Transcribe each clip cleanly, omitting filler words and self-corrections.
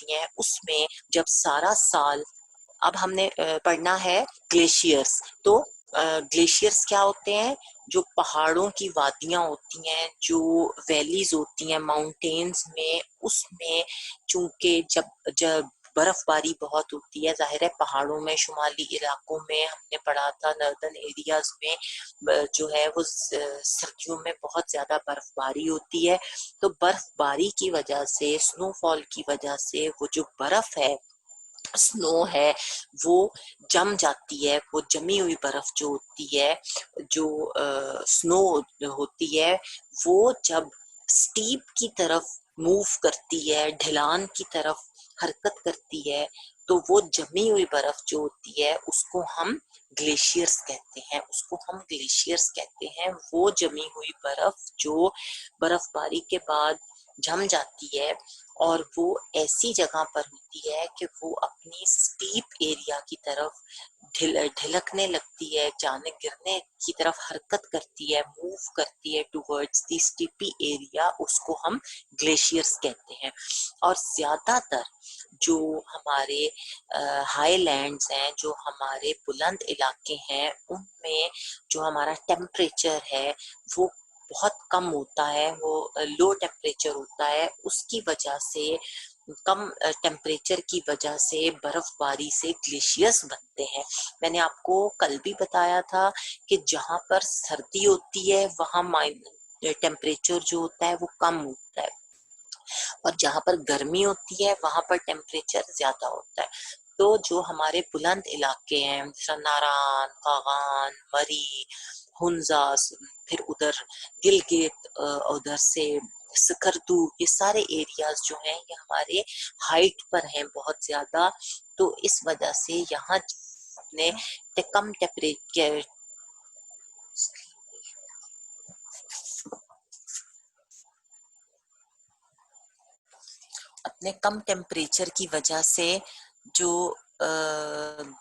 ہوتی ہیں اس میں جب سارا سال، اب ہم نے پڑھنا ہے گلیشیئرس، تو گلیشیئرس کیا ہوتے ہیں؟ جو پہاڑوں کی وادیاں ہوتی ہیں، جو ویلیز ہوتی ہیں ماؤنٹینز میں، اس میں چونکہ جب برف باری بہت ہوتی ہے، ظاہر ہے پہاڑوں میں، شمالی علاقوں میں ہم نے پڑھا تھا ناردرن ایریاز میں جو ہے وہ سردیوں میں بہت زیادہ برف باری ہوتی ہے، تو برف باری کی وجہ سے، سنو فال کی وجہ سے، وہ جو برف ہے، سنو ہے، وہ جم جاتی ہے، وہ جمی ہوئی برف جو ہوتی ہے، جو سنو ہوتی ہے، وہ جب سٹیپ کی طرف موو کرتی ہے، ڈھلان کی طرف حرکت کرتی ہے، تو وہ جمی ہوئی برف جو ہوتی ہے اس کو ہم گلیشیئرز کہتے ہیں، اس کو ہم گلیشیئرز کہتے ہیں۔ وہ جمی ہوئی برف جو برف باری کے بعد جم جاتی ہے اور وہ ایسی جگہ پر ہوتی ہے کہ وہ اپنی سٹیپ ایریا کی طرف ڈھلکنے لگتی ہے، جانے گرنے کی طرف حرکت کرتی ہے، موو کرتی ہے ٹوورڈز دی سٹیپی ایریا، اس کو ہم گلیشیئرز کہتے ہیں۔ اور زیادہ تر جو ہمارے ہائی لینڈز ہیں، جو ہمارے بلند علاقے ہیں، ان میں جو ہمارا ٹیمپریچر ہے وہ بہت کم ہوتا ہے، وہ لو ٹیمپریچر ہوتا ہے، اس کی وجہ سے، کم ٹیمپریچر کی وجہ سے برف باری سے گلیشیئرز بنتے ہیں۔ میں نے آپ کو کل بھی بتایا تھا کہ جہاں پر سردی ہوتی ہے وہاں ٹیمپریچر جو ہوتا ہے وہ کم ہوتا ہے، اور جہاں پر گرمی ہوتی ہے وہاں پر ٹیمپریچر زیادہ ہوتا ہے۔ تو جو ہمارے بلند علاقے ہیں جیسا ناران، کاغان، مری، ہنزا، پھر ادھر گلگت، ادھر سے سکردو، یہ سارے ایریاز جو ہیں یہ ہمارے ہائٹ پر ہیں بہت زیادہ، تو اس وجہ سے یہاں اپنے کم ٹیمپریچر اپنے کم ٹیمپریچر کی وجہ سے جو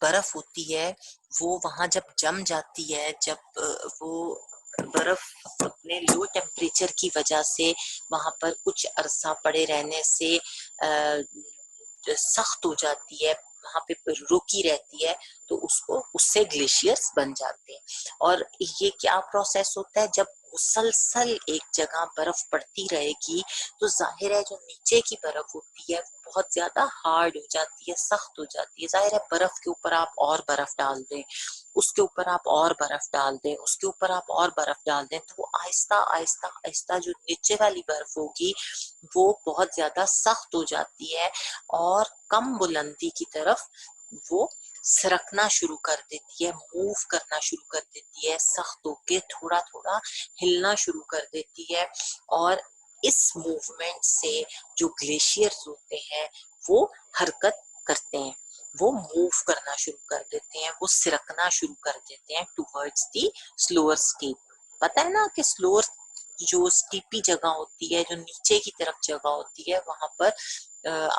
برف ہوتی ہے وہ وہاں جب جم جاتی ہے، جب وہ برف اپنے لو ٹیمپریچر کی وجہ سے وہاں پر کچھ عرصہ پڑے رہنے سے سخت ہو جاتی ہے، وہاں پہ رکی رہتی ہے، تو اس سے گلیشیئرز بن جاتے ہیں۔ اور یہ کیا پروسیس ہوتا ہے؟ جب مسلسل ایک جگہ برف پڑتی رہے گی تو ظاہر ہے جو نیچے کی برف ہوتی ہے وہ بہت زیادہ ہارڈ ہو جاتی ہے، سخت ہو جاتی ہے۔ ظاہر ہے برف کے اوپر آپ اور برف ڈال دیں، اس کے اوپر آپ اور برف ڈال دیں، اس کے اوپر آپ اور برف ڈال دیں، تو وہ آہستہ آہستہ آہستہ جو نیچے والی برف ہوگی وہ بہت زیادہ سخت ہو جاتی ہے اور کم بلندی کی طرف وہ سرکنا شروع کر دیتی ہے، موو کرنا شروع کر دیتی ہے، سخت ہو کے تھوڑا تھوڑا ہلنا شروع کر دیتی ہے، اور اس موومنٹ سے جو گلیشیئرز ہوتے ہیں وہ حرکت کرتے ہیں، وہ موو کرنا شروع کر دیتے ہیں، وہ سرکنا شروع کر دیتے ہیں ٹوورڈز دی سلوور اسٹیپ۔ پتہ ہے نا کہ سلوور جو اسٹیپی جگہ ہوتی ہے، جو نیچے کی طرف جگہ ہوتی ہے، وہاں پر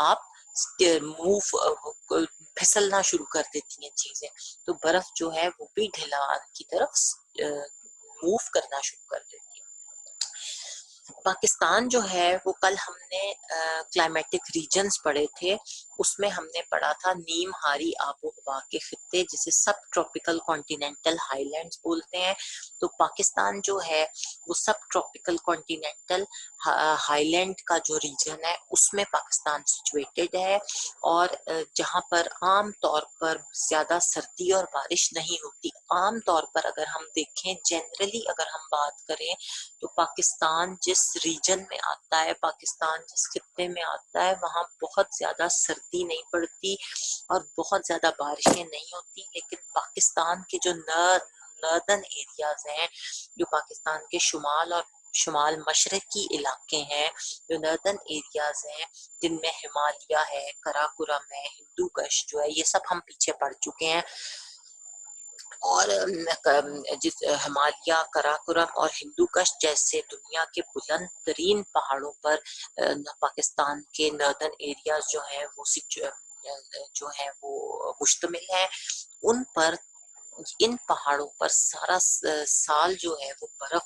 آپ موو پھسلنا شروع کر دیتی ہیں چیزیں، تو برف جو ہے وہ بھی ڈھلان کی طرف موو کرنا شروع کر دیتی ہے۔ پاکستان جو ہے وہ کل ہم نے کلائمیٹک ریجنز پڑھے تھے، اس میں ہم نے پڑھا تھا نیم ہاری آب و ہوا کے خطے جسے سب ٹراپیکل کانٹیننٹل ہائی لینڈز بولتے ہیں۔ تو پاکستان جو ہے وہ سب ٹراپیکل کانٹیننٹل ہائی لینڈ کا جو ریجن ہے اس میں پاکستان سچویٹڈ ہے، اور جہاں پر عام طور پر زیادہ سردی اور بارش نہیں ہوتی۔ عام طور پر اگر ہم دیکھیں، جنرلی اگر ہم بات کریں تو پاکستان جس ریجن میں آتا ہے، پاکستان جس خطے میں آتا ہے، وہاں بہت زیادہ سردی نہیں پڑتی اور بہت زیادہ بارشیں نہیں ہوتی، لیکن پاکستان کے جو ناردرن ایریاز ہیں، جو پاکستان کے شمال اور شمال مشرقی علاقے ہیں، جو ناردرن ایریاز ہیں، جن میں ہمالیہ ہے، کراکورم ہے، ہندو کش جو ہے، یہ سب ہم پیچھے پڑ چکے ہیں، اور جس ہمالیہ، کراکورم اور ہندو کش جیسے دنیا کے بلند ترین پہاڑوں پر پاکستان کے ناردرن ایریاز جو ہیں وہ مشتمل ہیں۔ ان پہاڑوں پر سارا سال جو ہے وہ برف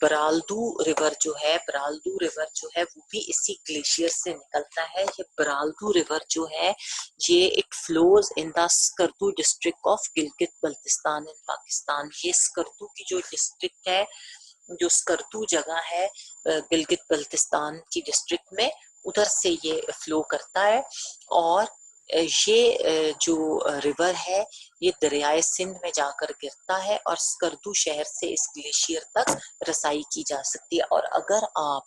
برالدو ریور جو ہے وہ بھی اسی گلیشیئر سے نکلتا ہے. یہ برالدو ریور جو ہے یہ it flows in the Skardu district of Gilgit Baltistan in Pakistan. یہ اسکردو کی جو ڈسٹرکٹ ہے، جو اسکردو جگہ ہے گلگت بلتستان کی ڈسٹرکٹ میں، ادھر سے یہ فلو کرتا ہے. اور یہ جو ریور ہے یہ دریائے سندھ میں جا کر گرتا ہے اور اسکردو شہر سے اس گلیشیئر تک رسائی کی جا سکتی ہے. اور اگر آپ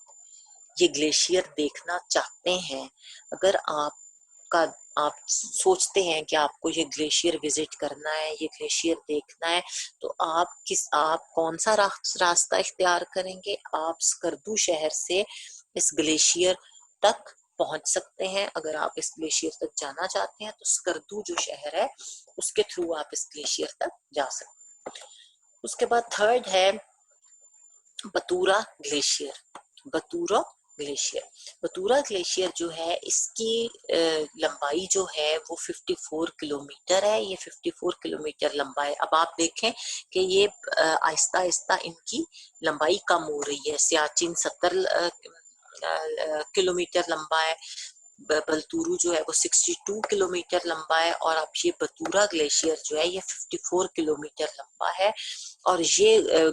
یہ گلیشیئر دیکھنا چاہتے ہیں، اگر آپ سوچتے ہیں کہ آپ کو یہ گلیشیئر وزٹ کرنا ہے، یہ گلیشیئر دیکھنا ہے، تو آپ کون سا راستہ اختیار کریں گے؟ آپ اسکردو شہر سے اس گلیشیئر تک پہنچ سکتے ہیں. اگر آپ اس گلیشیئر تک جانا چاہتے ہیں تو اسکردو جو شہر ہے اس کے تھرو آپ اس گلیشیئر تک جا سکتے ہیں. اس کے بعد تھرڈ ہے بتورا گلیشیئر. بتورا گلیشیئر جو ہے اس کی لمبائی جو ہے وہ 54 کلومیٹر ہے. یہ 54 کلومیٹر لمبا ہے. اب آپ دیکھیں کہ یہ آہستہ آہستہ ان کی لمبائی کم ہو رہی ہے. سیاچن 70 کلومیٹر لمبا ہے، بلتورو جو ہے وہ 62 کلومیٹر لمبا ہے، اور اب یہ بتورا گلیشیئر جو ہے یہ 54 کلومیٹر لمبا ہے. اور یہ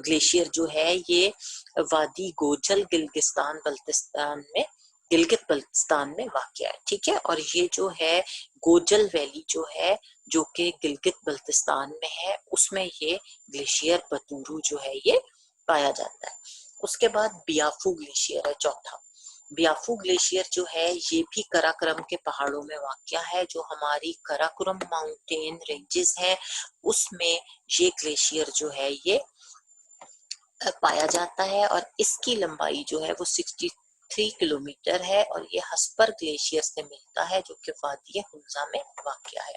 گلیشیئر جو ہے یہ وادی گوجل گلگت بلتستان میں واقع ہے. ٹھیک ہے. اور یہ جو ہے گوجل ویلی جو ہے جو کہ گلگت بلتستان میں ہے، اس میں یہ گلیشیئر بتورو جو ہے یہ پایا جاتا ہے. اس کے بعد بیافو گلیشیئر ہے چوتھا. بیافو گلیشیئر جو ہے یہ بھی کراکرم کے پہاڑوں میں واقع ہے. جو ہماری کراکرم ماؤنٹین رینجز ہیں اس میں یہ گلیشیئر جو ہے یہ پایا جاتا ہے. اور اس کی لمبائی جو ہے وہ 63 کلومیٹر ہے، اور یہ ہسپر گلیشیئر سے ملتا ہے جو کہ وادی ہنزا میں واقع ہے.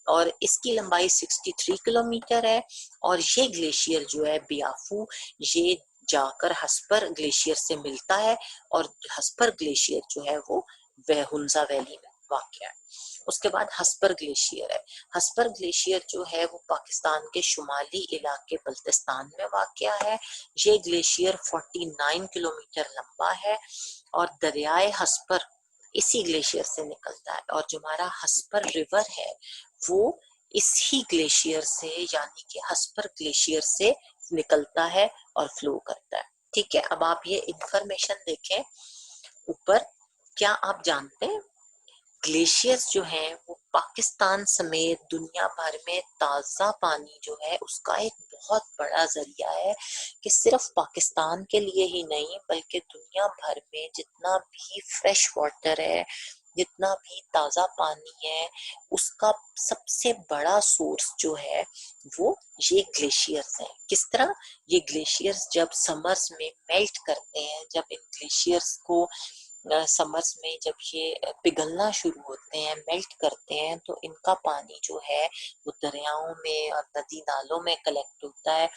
اور اس کی لمبائی 63 کلومیٹر ہے. اور یہ گلیشیئر جو ہے بیافو یہ جا کر ہسپر گلیشیئر سے ملتا ہے، اور ہسپر گلیشیئر جو ہے وہ ہنزا ویلی میں واقع ہے. اس کے بعد ہسپر گلیشیئر ہے. ہسپر گلیشیئر جو ہے وہ پاکستان کے شمالی علاقے بلتستان میں واقع ہے. یہ گلیشیئر 49 کلومیٹر لمبا ہے، اور دریائے ہسپر اسی گلیشیئر سے نکلتا ہے. اور جو ہمارا ہسپر ریور ہے وہ اسی گلیشیئر سے یعنی کہ ہسپر گلیشیئر سے نکلتا ہے اور فلو کرتا ہے. ٹھیک ہے. اب آپ یہ انفارمیشن دیکھیں اوپر. کیا آپ جانتے ہیں گلیشیئرز جو ہیں وہ پاکستان سمیت دنیا بھر میں تازہ پانی جو ہے اس کا ایک بہت بڑا ذریعہ ہے، کہ صرف پاکستان کے لیے ہی نہیں بلکہ دنیا بھر میں جتنا بھی فریش واٹر ہے، جتنا بھی تازہ پانی ہے، اس کا سب سے بڑا سورس جو ہے وہ یہ گلیشیئرز ہیں. کس طرح؟ یہ گلیشیئرز جب سمرز میں میلٹ کرتے ہیں، جب ان گلیشیئرز کو سمرز میں جب یہ پگھلنا شروع ہوتے ہیں، میلٹ کرتے ہیں، تو ان کا پانی جو ہے وہ دریاؤں میں اور ندی نالوں میں کلیکٹ ہوتا ہے.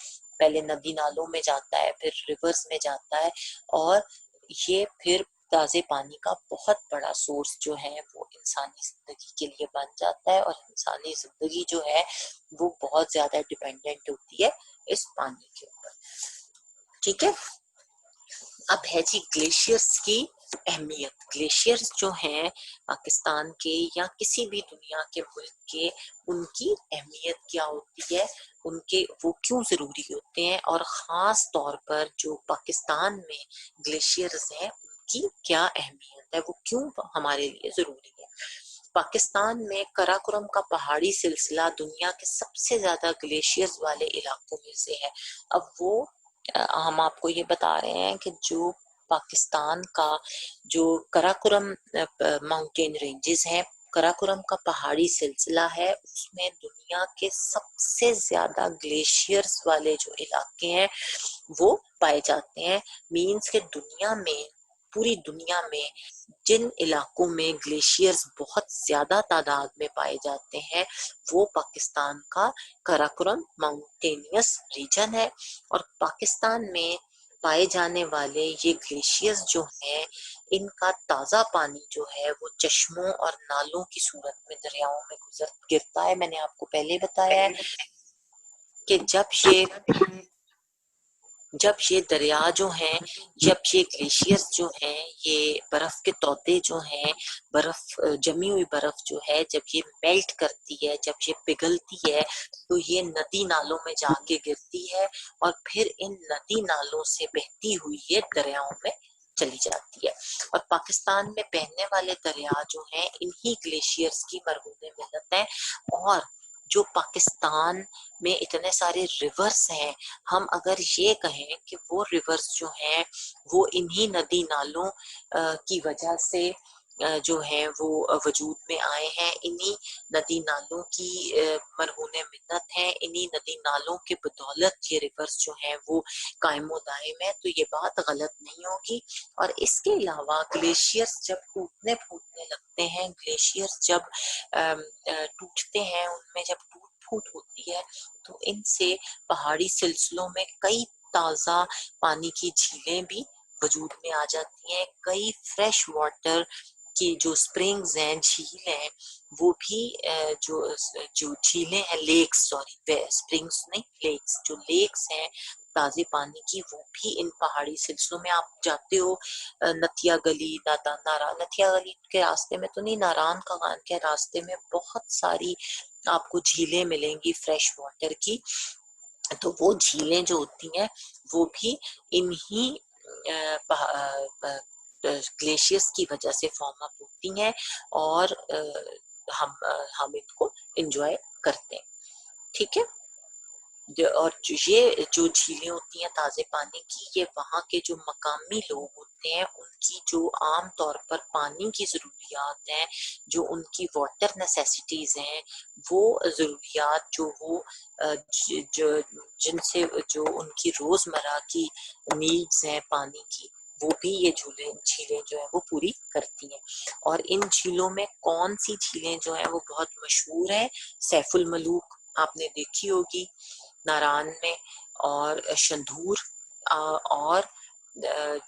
پہلے ندی نالوں میں جاتا ہے، پھر ریورز میں جاتا ہے، اور یہ پھر تازے پانی کا بہت بڑا سورس جو ہے وہ انسانی زندگی کے لیے بن جاتا ہے. اور انسانی زندگی جو ہے وہ بہت زیادہ ڈیپینڈنٹ ہوتی ہے اس پانی کے اوپر. ٹھیک ہے. اب ہے جی گلیشیئرز کی اہمیت. گلیشیئرز جو ہیں پاکستان کے یا کسی بھی دنیا کے ملک کے، ان کی اہمیت کیا ہوتی ہے، ان کے وہ کیوں ضروری ہوتے ہیں، اور خاص طور پر جو پاکستان میں گلیشیئرز ہیں ان کی کیا اہمیت ہے، وہ کیوں ہمارے لیے ضروری ہے. پاکستان میں کراکرم کا پہاڑی سلسلہ دنیا کے سب سے زیادہ گلیشیئرز والے علاقوں میں سے ہے. اب وہ ہم آپ کو یہ بتا رہے ہیں کہ جو پاکستان کا جو کراکرم ماؤنٹین رینجز ہیں، کراکرم کا پہاڑی سلسلہ ہے، اس میں دنیا کے سب سے زیادہ گلیشیئرز والے جو علاقے ہیں وہ پائے جاتے ہیں. مینز کہ دنیا میں، پوری دنیا میں جن علاقوں میں گلیشیئرز بہت زیادہ تعداد میں پائے جاتے ہیں وہ پاکستان کا کراکرم ماؤنٹینیس ریجن ہے. اور پاکستان میں پائے جانے والے یہ گلیشیئرز جو ہیں ان کا تازہ پانی جو ہے وہ چشموں اور نالوں کی صورت میں دریاؤں میں گرتا ہے. میں نے آپ کو پہلے بتایا ہے کہ جب یہ جب یہ دریا جو ہیں، جب یہ گلیشیئرز جو ہیں، یہ برف کے تودے جو ہیں، برف جمی ہوئی برف جو ہے جب یہ میلٹ کرتی ہے، جب یہ پگھلتی ہے تو یہ ندی نالوں میں جا کے گرتی ہے اور پھر ان ندی نالوں سے بہتی ہوئی یہ دریاؤں میں چلی جاتی ہے۔ اور پاکستان میں بہنے والے دریا جو ہیں انہی گلیشیئرز کی مرہون ملت ہیں۔ اور جو پاکستان میں اتنے سارے ریورس ہیں، ہم اگر یہ کہیں کہ وہ ریورس جو ہیں وہ انہی ندی نالوں کی وجہ سے جو ہیں وہ وجود میں آئے ہیں، انہی ندی نالوں کی مرہون منت ہیں، انہی ندی نالوں کے بدولت یہ ریورس جو ہیں وہ قائم و دائم ہے، تو یہ بات غلط نہیں ہوگی۔ اور اس کے علاوہ گلیشیئرز جب ٹوٹنے پھوٹنے لگتے ہیں، گلیشیئرز جب ٹوٹتے ہیں، ان میں جب ٹوٹ پھوٹ ہوتی ہے تو ان سے پہاڑی سلسلوں میں کئی تازہ پانی کی جھیلیں بھی وجود میں آ جاتی ہیں، کئی فریش واٹر کی جو سپرنگز ہیں، جھیل ہیں، وہ بھی جو جھیلیں ہیں، لیکس، سوری سپرنگز نہیں، لیکس، جو لیکس ہیں تازے پانی کی، وہ بھی ان پہاڑی سلسلوں میں۔ آپ جاتے ہو نتھیا گلی، نتھیا گلی کے راستے میں تو نہیں، ناران کغان کے راستے میں بہت ساری آپ کو جھیلیں ملیں گی فریش واٹر کی، تو وہ جھیلیں جو ہوتی ہیں وہ بھی انہی گلیشیئرز کی وجہ سے فارم اپ ہوتی ہیں، اور ہم ان کو انجوائے کرتے ہیں، ٹھیک ہے۔ اور یہ جو جھیلیں ہوتی ہیں تازے پانی کی، یہ وہاں کے جو مقامی لوگ ہوتے ہیں ان کی جو عام طور پر پانی کی ضروریات ہیں، جو ان کی واٹر نیسیسٹیز ہیں، وہ ضروریات جو وہ جن سے جو ان کی روزمرہ کی نیڈز ہیں پانی کی، وہ بھی یہ جھیلیں جو ہیں وہ پوری کرتی ہیں۔ اور ان جھیلوں میں کون سی جھیلیں جو ہیں وہ بہت مشہور ہیں، سیف الملوک آپ نے دیکھی ہوگی ناران میں، اور شندھور، اور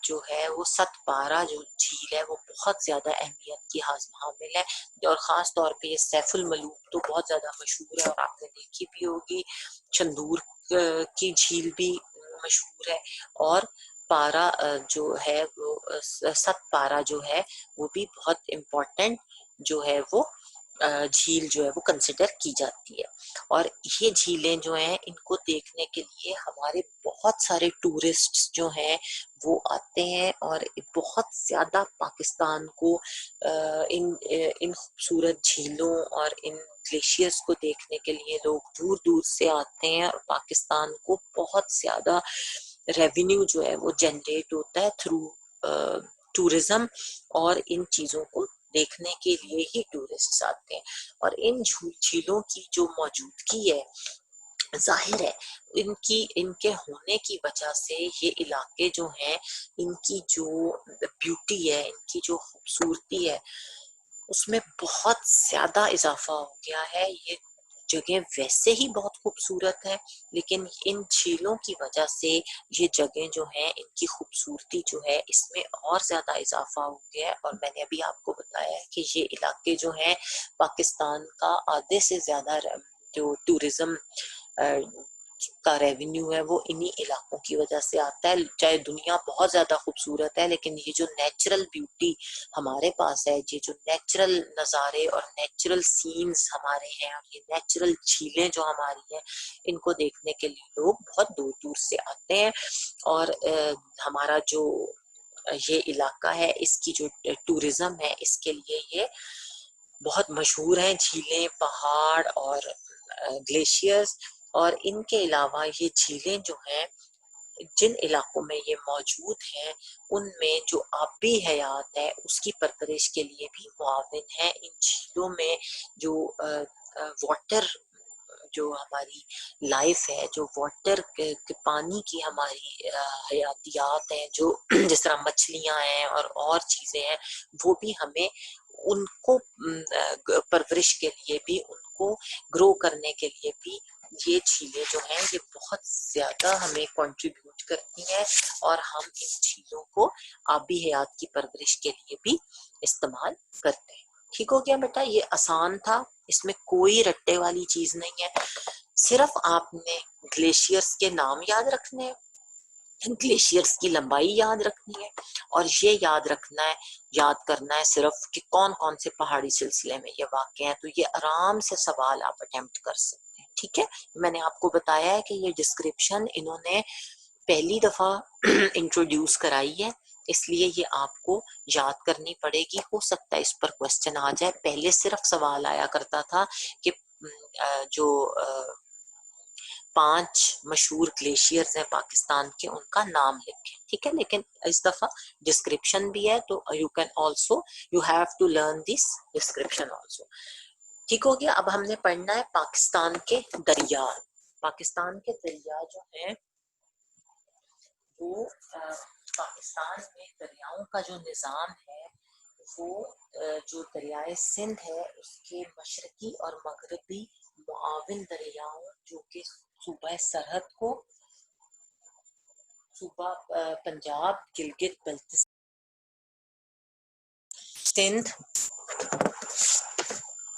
جو ہے وہ ست پارہ جو جھیل ہے وہ بہت زیادہ اہمیت کی حامل ہے، اور خاص طور پہ یہ سیف الملوک تو بہت زیادہ مشہور ہے اور آپ نے دیکھی بھی ہوگی۔ شندھور کی جھیل بھی مشہور ہے، اور پارا جو ہے وہ ست پارہ جو ہے وہ بھی بہت امپورٹنٹ جو ہے وہ جھیل جو ہے وہ کنسیڈر کی جاتی ہے۔ اور یہ جھیلیں جو ہیں ان کو دیکھنے کے لیے ہمارے بہت سارے ٹورسٹ جو ہیں وہ آتے ہیں، اور بہت زیادہ پاکستان کو ان خوبصورت جھیلوں اور ان گلیشیئرز کو دیکھنے کے لیے لوگ دور دور سے آتے ہیں، اور پاکستان کو بہت زیادہ ریونیو جو ہے وہ جنریٹ ہوتا ہے تھرو ٹورزم، اور ان چیزوں کو دیکھنے کے لیے ہی ٹورسٹ آتے ہیں۔ اور ان جھیلوں کی جو موجودگی ہے، ظاہر ہے ان کے ہونے کی وجہ سے یہ علاقے جو ہیں ان کی جو بیوٹی ہے، ان کی جو خوبصورتی ہے، اس میں بہت زیادہ اضافہ ہو گیا ہے۔ یہ جگہ ویسے ہی بہت خوبصورت ہے، لیکن ان جھیلوں کی وجہ سے یہ جگہیں جو ہیں ان کی خوبصورتی جو ہے اس میں اور زیادہ اضافہ ہو گیا ہے۔ اور میں نے ابھی آپ کو بتایا ہے کہ یہ علاقے جو ہیں پاکستان کا آدھے سے زیادہ جو ٹورزم کا ریونیو ہے وہ انہی علاقوں کی وجہ سے آتا ہے۔ چاہے دنیا بہت زیادہ خوبصورت ہے، لیکن یہ جو نیچرل بیوٹی ہمارے پاس ہے، یہ جو نیچرل نظارے اور نیچرل سینز ہمارے ہیں، اور یہ نیچرل جھیلیں جو ہماری ہیں، ان کو دیکھنے کے لیے لوگ بہت دور دور سے آتے ہیں۔ اور ہمارا جو یہ علاقہ ہے اس کی جو ٹورزم ہے اس کے لیے یہ بہت مشہور ہیں، جھیلیں، پہاڑ اور گلیشیئرز۔ اور ان کے علاوہ یہ جھیلیں جو ہیں جن علاقوں میں یہ موجود ہیں ان میں جو آبی حیات ہے اس کی پرورش کے لیے بھی معاون ہے۔ ان جھیلوں میں جو واٹر جو ہماری لائف ہے، جو واٹر کے پانی کی ہماری حیاتیات ہیں، جو جس طرح مچھلیاں ہیں اور چیزیں ہیں، وہ بھی ہمیں ان کو پرورش کے لیے بھی، ان کو گرو کرنے کے لیے بھی یہ جھیلیں جو ہیں یہ بہت زیادہ ہمیں کنٹریبیوٹ کرتی ہیں، اور ہم ان جھیلوں کو آبی حیات کی پرورش کے لیے بھی استعمال کرتے ہیں۔ ٹھیک ہو گیا بیٹا، یہ آسان تھا، اس میں کوئی رٹے والی چیز نہیں ہے، صرف آپ نے گلیشیئرز کے نام یاد رکھنے ہیں گلیشیئرس کی لمبائی یاد رکھنی ہے، اور یہ یاد کرنا ہے صرف کہ کون کون سے پہاڑی سلسلے میں یہ واقع ہیں. تو یہ آرام سے سوال آپ اٹیمپٹ کر سکتے ہیں. ٹھیک ہے، میں نے آپ کو بتایا ہے کہ یہ ڈسکرپشن انہوں نے پہلی دفعہ انٹروڈیوس کرائی ہے، اس لیے یہ آپ کو یاد کرنی پڑے گی. ہو سکتا ہے اس پر کوشچن آ جائے. پہلے صرف سوال آیا کرتا تھا کہ جو 5 مشہور گلیشیئرز ہیں پاکستان کے، ان کا نام لکھیں. ٹھیک ہے، لیکن اس دفعہ ڈسکرپشن بھی ہے، تو you have to learn this description also. ٹھیک ہو گیا. اب ہم نے پڑھنا ہے پاکستان کے دریا. پاکستان کے دریا جو ہیں وہ پاکستان میں دریاؤں کا جو نظام ہے وہ جو دریائے سندھ ہے اس کے مشرقی اور مغربی معاون دریاؤں جو کہ صوبہ سرحد کو صوبہ پنجاب، گلگت بلتستان، سندھ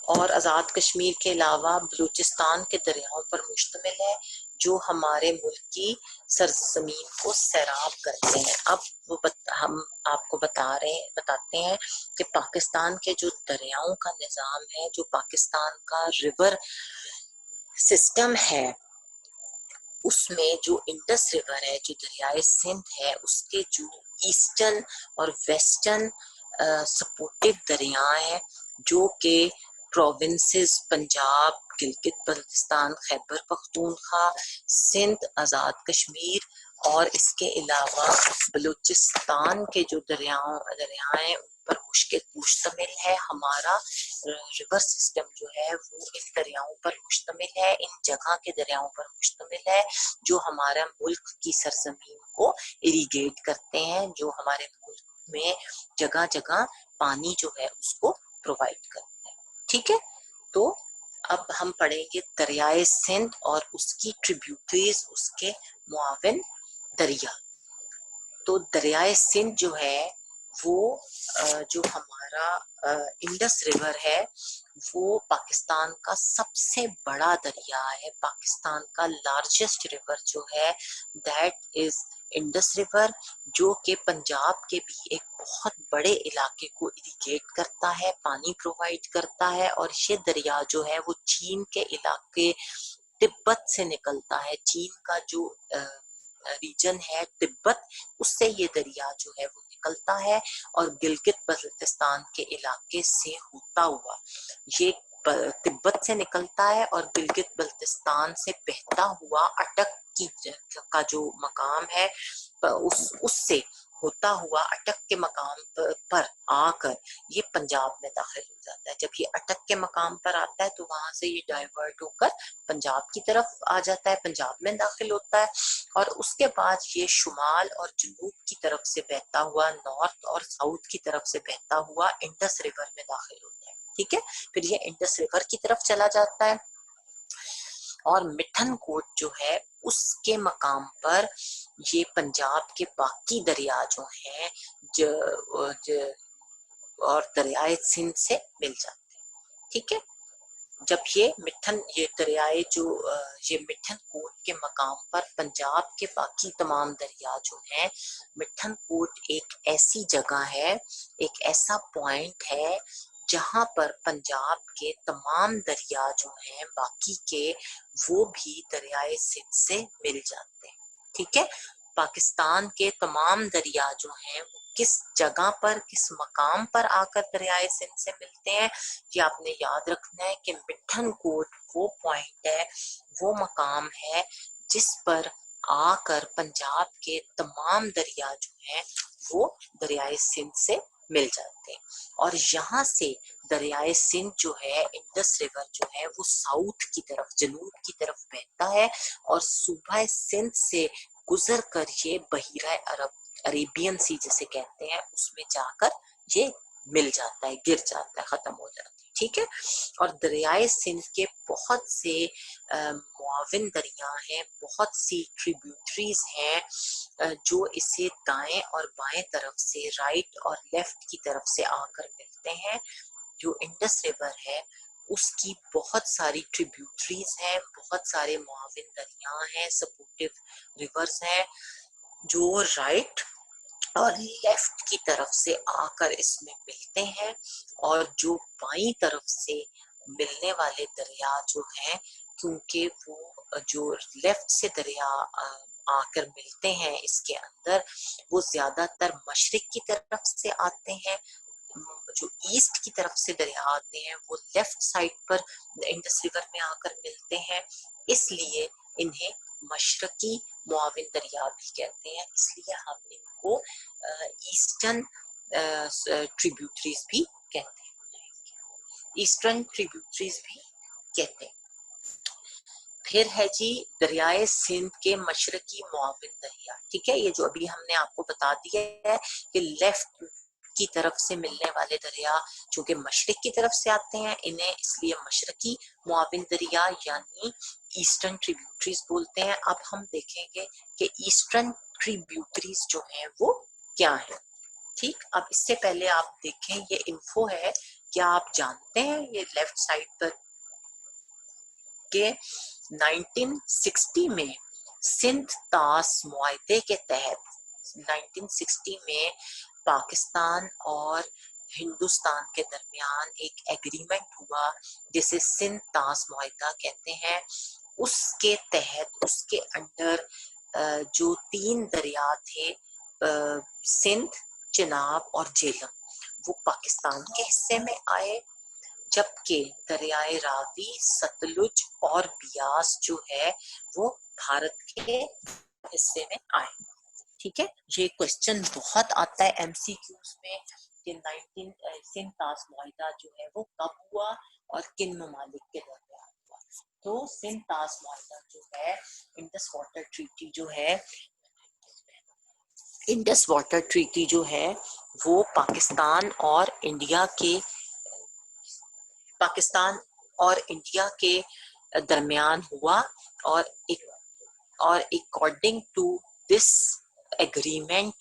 اور آزاد کشمیر کے علاوہ بلوچستان کے دریاؤں پر مشتمل ہے، جو ہمارے ملک کی سرزمین کو سیراب کرتے ہیں. اب ہم آپ کو بتاتے ہیں کہ پاکستان کے جو دریاؤں کا نظام ہے، جو پاکستان کا ریور سسٹم ہے، اس میں جو انڈس ریور ہے، جو دریائے سندھ ہے، اس کے جو ایسٹرن اور ویسٹرن سپورٹو دریا ہیں، جو کہ پروونسز پنجاب، گلگت بلتستان، خیبر پختونخوا، سندھ، آزاد کشمیر اور اس کے علاوہ بلوچستان کے جو دریائیں ان پر مشتمل ہے. ہمارا ریور سسٹم جو ہے وہ ان دریاؤں پر مشتمل ہے، ان جگہ کے دریاؤں پر مشتمل ہے جو ہمارا ملک کی سرزمین کو اریگیٹ کرتے ہیں، جو ہمارے ملک میں جگہ جگہ پانی جو ہے اس کو پرووائڈ کرتے ہیں. ٹھیک ہے، تو اب ہم پڑھیں گے دریائے سندھ اور اس کی ٹریبیوٹریز، اس کے معاون دریا. تو دریائے سندھ جو ہے وہ جو ہمارا انڈس ریور ہے وہ پاکستان کا سب سے بڑا دریا ہے. پاکستان کا لارجسٹ ریور جو ہے دیٹ از انڈس ریور، جو کہ پنجاب کے بھی ایک بہت بڑے علاقے کو اریگیٹ کرتا ہے، پانی پرووائڈ کرتا ہے. اور یہ دریا جو ہے وہ چین کے علاقے تبت سے نکلتا ہے. چین کا جو ریجن ہے تبت، اس سے یہ دریا جو ہے وہ نکلتا ہے اور گلگت بلتستان کے علاقے سے ہوتا ہوا یہ تبت سے نکلتا ہے اور گلگت بلتستان سے بہتا ہوا اٹک کا جو مقام ہے اس سے ہوتا ہوا اٹک کے مقام پر آ کر یہ پنجاب میں داخل ہو جاتا ہے. جب یہ اٹک کے مقام پر آتا ہے تو وہاں سے یہ ڈائیورٹ ہو کر پنجاب کی طرف آ جاتا ہے، پنجاب میں داخل ہوتا ہے، اور اس کے بعد یہ شمال اور جنوب کی طرف سے بہتا ہوا، نارتھ اور ساؤتھ کی طرف سے بہتا ہوا انڈس ریور میں داخل ہوتا ہے. ٹھیک ہے، پھر یہ انڈس ریور کی طرف چلا جاتا ہے اور مٹھن کوٹ جو ہے اس کے مقام پر یہ پنجاب کے باقی دریا جو ہیں اور دریائے سندھ سے مل جاتے ہیں. ٹھیک ہے، جب یہ مٹھن کوٹ کے مقام پر پنجاب کے باقی تمام دریا جو ہیں، مٹھن کوٹ ایک ایسی جگہ ہے، ایک ایسا پوائنٹ ہے جہاں پر پنجاب کے تمام دریا جو ہیں باقی کے وہ بھی دریائے سندھ سے مل جاتے ہیں. ٹھیک ہے، پاکستان کے تمام دریا جو ہیں وہ کس جگہ پر، کس مقام پر آ کر دریائے سندھ سے ملتے ہیں، یہ آپ نے یاد رکھنا ہے کہ مٹھن کوٹ وہ پوائنٹ ہے، وہ مقام ہے جس پر آ کر پنجاب کے تمام دریا جو ہیں وہ دریائے سندھ سے مل جاتے ہیں. اور یہاں سے دریائے سندھ جو ہے، انڈس ریور جو ہے وہ ساؤتھ کی طرف، جنوب کی طرف بہتا ہے اور صوبہ سندھ سے گزر کر یہ بحیرہ عربین سی جسے کہتے ہیں اس میں جا کر یہ مل جاتا ہے، گر جاتا ہے، ختم ہو جاتا ہے. ٹھیک ہے، اور دریائے سندھ کے بہت سے معاون دریا ہیں، بہت سی ٹریبیوٹریز ہیں جو اسے دائیں اور بائیں طرف سے، رائٹ اور لیفٹ کی طرف سے آ کر ملتے ہیں. جو انڈس ریور ہے اس کی بہت ساری ٹریبیوٹریز ہیں، بہت سارے معاون دریا ہیں، سپورٹو ریورز ہیں جو رائٹ اور لیفٹ کی طرف سے آ کر اس میں ملتے ہیں، اور جو بائیں طرف سے ملنے والے دریا جو ہیں، کیونکہ وہ جو لیفٹ سے دریا آ کر ملتے ہیں اس کے اندر، وہ زیادہ تر مشرق کی طرف سے آتے ہیں. جو ایسٹ کی طرف سے دریا آتے ہیں وہ لیفٹ سائڈ پر انڈس ریور میں آ کر ملتے ہیں، اس لیے انہیں مشرقی معاون دریا بھی کہتے ہیں. اس لیے ہم ان کو ایسٹرن ٹریبیوٹریز بھی کہتے ہیں، ایسٹرن ٹریبیوٹریز بھی کہتے ہیں. پھر ہے جی دریائے سندھ کے مشرقی معاون دریا. ٹھیک ہے، یہ جو ابھی ہم نے آپ کو بتا دیا ہے کہ لیفٹ کی طرف سے ملنے والے دریا جو کہ مشرق کی طرف سے آتے ہیں، انہیں اس لیے مشرقی معاون دریا یعنی ایسٹرن ٹریبیوٹریز بولتے ہیں. اب ہم دیکھیں گے کہ ایسٹرن ٹریبیوٹریز جو ہیں وہ کیا ہیں. ٹھیک، اب اس سے پہلے آپ دیکھیں یہ انفو ہے، کیا آپ جانتے ہیں یہ لیفٹ سائڈ پر کہ 1960 میں سندھ طاس معاہدے کے تحت 1960 میں پاکستان اور ہندوستان کے درمیان ایک ایگریمنٹ ہوا جسے سندھ طاس معاہدہ کہتے ہیں. اس کے تحت اس کے انڈر جو 3 دریا تھے سندھ، چناب اور جیلم، وہ پاکستان کے حصے میں آئے، جبکہ دریائے راوی، ستلج اور بیاس جو ہے وہ بھارت کے حصے میں آئے. ٹھیک ہے، یہ کوشچن بہت آتا ہے ایم سی کیوز میں کہ سندھ طاس معاہدہ جو ہے وہ کب ہوا اور کن ممالک کے درمیان ہوا. تو سندھ طاس معاہدہ جو ہے، انڈس واٹر ٹریٹی جو ہے، انڈس واٹر ٹریٹی جو ہے وہ پاکستان اور انڈیا کے درمیان ہوا، اور according to this agreement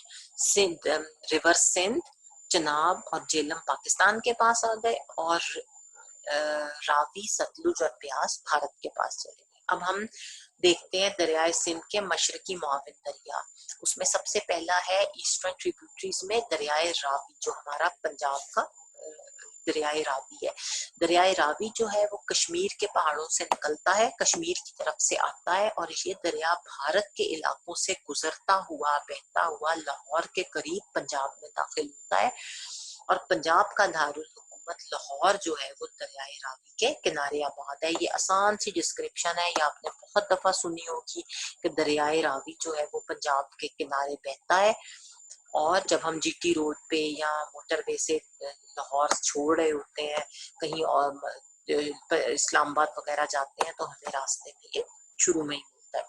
river Sindh, Chenab اور جیلم پاکستان کے پاس آ گئے، اور راوی، ستلج اور بیاس بھارت کے پاس چلے گئے. اب ہم دیکھتے ہیں دریائے سندھ کے مشرقی معاون دریا. اس میں سب سے پہلا ہے ایسٹرن ٹریبیوٹریز میں دریائے راوی، جو ہمارا پنجاب کا دریائے راوی ہے. دریائے راوی جو ہے وہ کشمیر کے پہاڑوں سے نکلتا ہے، کشمیر کی طرف سے آتا ہے، اور یہ دریا بھارت کے علاقوں سے گزرتا ہوا بہتا ہوا لاہور کے قریب پنجاب میں داخل ہوتا ہے، اور پنجاب کا دارالحکومت لاہور جو ہے وہ دریائے راوی کے کنارے آباد ہے. یہ آسان سی ڈسکرپشن ہے، یہ آپ نے بہت دفعہ سنی ہوگی کہ دریائے راوی جو ہے وہ پنجاب کے کنارے بہتا ہے، اور جب ہم جی ٹی روڈ پہ یا موٹر وے سے لاہور چھوڑ رہے ہوتے ہیں کہیں اور اسلام آباد وغیرہ جاتے ہیں تو ہمیں راستے میں یہ شروع میں ہی ملتا ہے.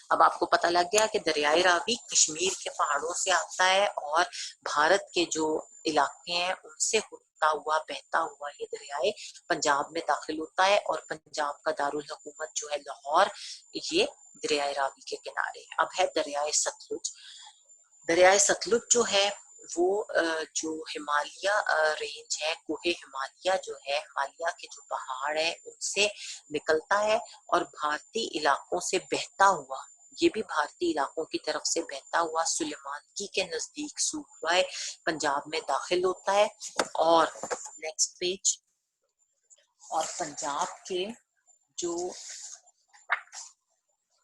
اب آپ کو پتہ لگ گیا کہ دریائے راوی کشمیر کے پہاڑوں سے آتا ہے، اور بھارت کے جو علاقے ہیں ان سے ہوتا ہوا بہتا ہوا یہ دریائے پنجاب میں داخل ہوتا ہے، اور پنجاب کا دارالحکومت جو ہے لاہور، یہ دریائے راوی کے کنارے. اب ہے دریائے ستلج. دریائے ستلج جو ہے وہ جو ہمالیہ رینج ہے، کوہ ہمالیہ جو ہے، ہمالیہ کے جو پہاڑ ہیں ان سے نکلتا ہے، اور بھارتی علاقوں سے بہتا ہوا، یہ بھی بھارتی علاقوں کی طرف سے بہتا ہوا سلیمانکی کے نزدیک صوبہ پنجاب میں داخل ہوتا ہے. اور نیکسٹ پیج، اور پنجاب کے جو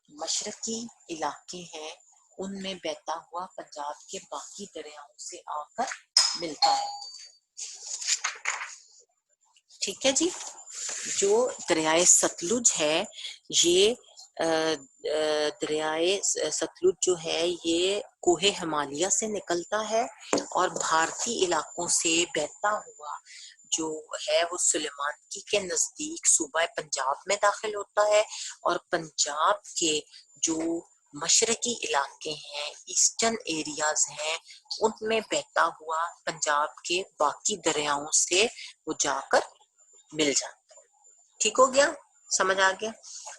مشرقی علاقے ہیں ان میں بہتا ہوا پنجاب کے باقی دریاؤں سے آ کر ملتا ہے. ٹھیک ہے جی، جو دریائے ستلج ہے، یہ دریائے ستلج جو ہے یہ کوہ ہمالیہ سے نکلتا ہے، اور بھارتی علاقوں سے بہتا ہوا جو ہے وہ سلیمانکی کے نزدیک صوبہ پنجاب میں داخل ہوتا ہے، اور پنجاب کے جو مشرقی علاقے ہیں، ایسٹرن ایریاز ہیں، ان میں بہتا ہوا پنجاب کے باقی دریاؤں سے وہ جا کر مل جاتا ہے. ٹھیک ہو گیا، سمجھ آ گیا.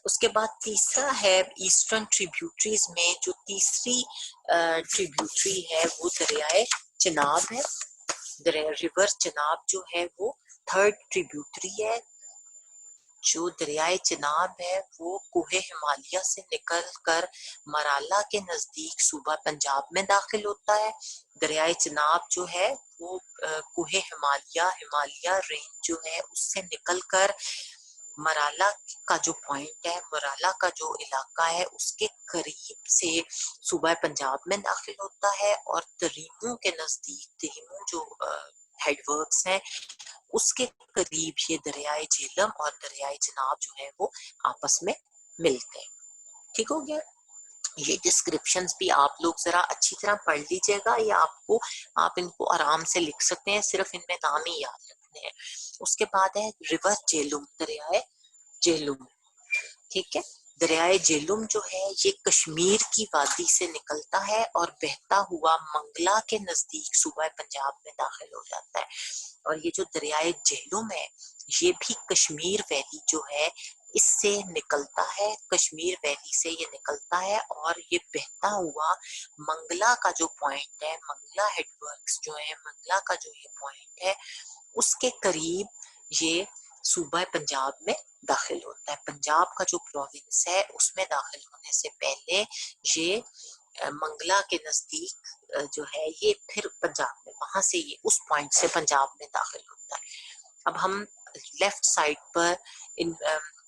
اس کے بعد تیسرا ہے ایسٹرن ٹریبیوٹریز میں جو تیسری ٹریبیوٹری ہے وہ دریائے چناب ہے. ریور چناب جو ہے وہ تھرڈ ٹریبیوٹری ہے جو دریائے چناب ہے وہ کوہ ہمالیہ سے نکل کر مرالا کے نزدیک صوبہ پنجاب میں داخل ہوتا ہے۔ دریائے چناب جو ہے وہ کوہ ہمالیہ رینج جو ہے اس سے نکل کر مرالا کا جو پوائنٹ ہے، مرالا کا جو علاقہ ہے اس کے قریب سے صوبہ پنجاب میں داخل ہوتا ہے، اور تریمو کے نزدیک، تریمو جو ہیڈ ورکس ہیں اس کے قریب یہ دریائے جہلم اور دریائے چناب جو ہے وہ آپس میں ملتے ہیں۔ ٹھیک ہو گیا؟ یہ ڈسکرپشنز بھی آپ لوگ ذرا اچھی طرح پڑھ لیجئے گا، یا آپ ان کو آرام سے لکھ سکتے ہیں، صرف ان میں نام ہی یاد رکھنے ہیں۔ اس کے بعد ہے ریور جہلم، دریائے جہلم۔ ٹھیک ہے، دریائے جہلم جو ہے یہ کشمیر کی وادی سے نکلتا ہے اور بہتا ہوا منگلا کے نزدیک صوبہ پنجاب میں داخل ہو جاتا ہے۔ اور یہ جو دریائے جہلم ہے یہ بھی کشمیر ویلی جو ہے اس سے نکلتا ہے، کشمیر ویلی سے یہ نکلتا ہے، اور یہ بہتا ہوا منگلا کا جو پوائنٹ ہے، منگلا ہیڈ ورکس جو ہے، منگلا کا جو یہ پوائنٹ ہے اس کے قریب یہ صوبہ پنجاب میں داخل ہوتا ہے۔ پنجاب کا جو پروونس ہے اس میں داخل ہونے سے پہلے یہ منگلا کے نزدیک جو ہے یہ پھر پنجاب میں، وہاں سے یہ اس پوائنٹ سے پنجاب میں داخل ہوتا ہے۔ اب ہم لیفٹ سائڈ پر ان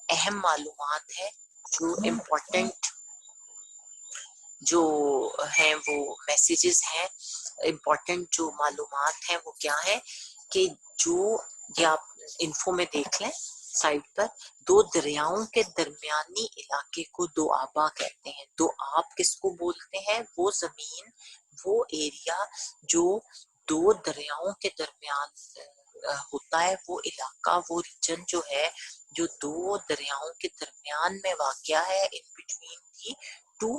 اہم معلومات ہیں جو امپورٹنٹ جو ہیں وہ میسیجز ہیں، امپورٹنٹ جو معلومات ہیں وہ کیا ہیں کہ جو یہ آپ انفو میں دیکھ لیں سائٹ پر، دو دریاؤں کے درمیانی علاقے کو دو آبا کہتے ہیں۔ دو آب کس کو بولتے ہیں؟ وہ زمین، وہ ایریا جو دو دریاؤں کے درمیان ہوتا ہے، وہ علاقہ، وہ ریجن جو ہے جو دو دریاؤں کے درمیان میں واقع ہے، in between the two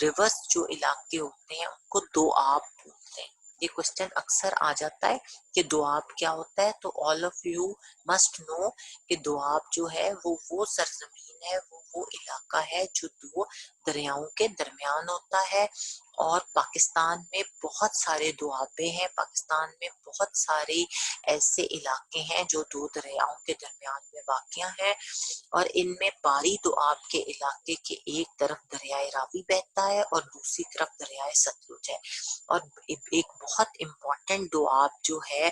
rivers جو علاقے ہوتے ہیں ان کو دو آب بولتے ہیں۔ یہ کوشچن اکثر آ جاتا ہے کہ دو آب کیا ہوتا ہے، تو all of you must know کہ دو آب جو ہے وہ سرزمین ہے، وہ علاقہ ہے جو دو دریاؤں کے درمیان ہوتا ہے۔ اور پاکستان میں بہت سارے دوآبے ہیں، پاکستان میں بہت سارے ایسے علاقے ہیں جو دو دریاؤں کے درمیان میں واقع ہیں، اور ان میں باری دوآب کے علاقے کے ایک طرف دریائے راوی بہتا ہے اور دوسری طرف دریائے ستلج ہے۔ اور ایک بہت امپورٹنٹ دوآب جو ہے